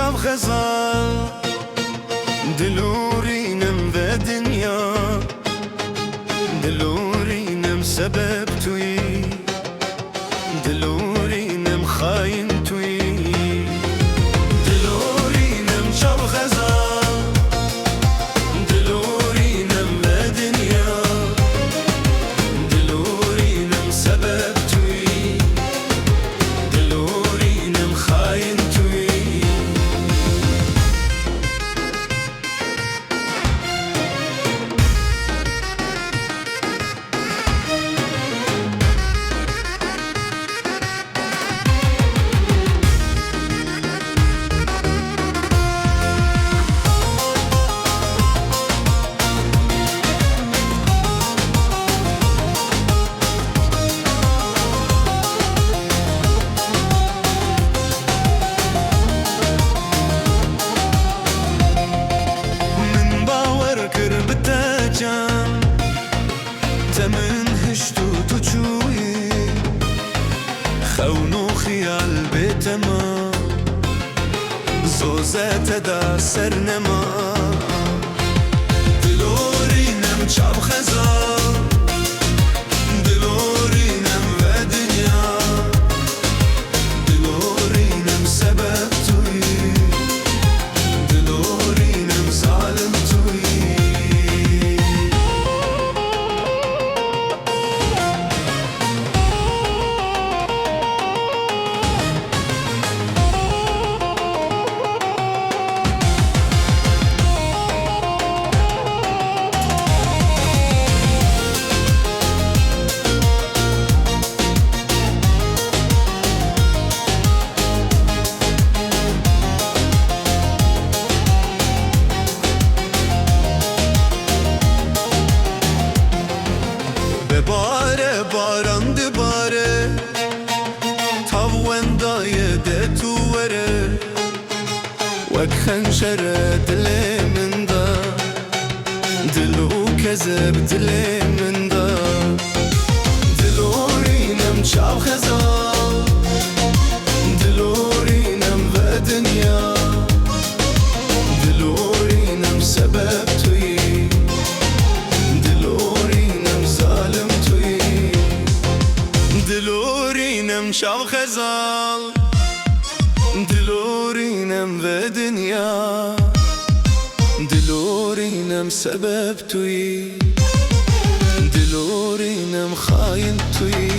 شب خزال دلورینم و دنیا دلورینم سبب توی دلورینم خاین توی دلورینم شب خزال دلورینم و دنیا دلورینم سبب توی دلورینم خاین توی تمن هشتو تو چوی خونو خیال بیتما زوزت دا سرنما دلورینم چاب خزار دلورینم و دنیا دلورینم سبب توی دلورینم ظالم توی بباره باران دباره تاو وندای ده تو وره وک خنجره دل من دا دلو کذب دل من دا دلورینم چاو خزال دلورینم و دنیا دلورینم سبب توی دلورینم شب خزال دلورینم و دنیا دلورینم سبب توی دلورینم خاین توی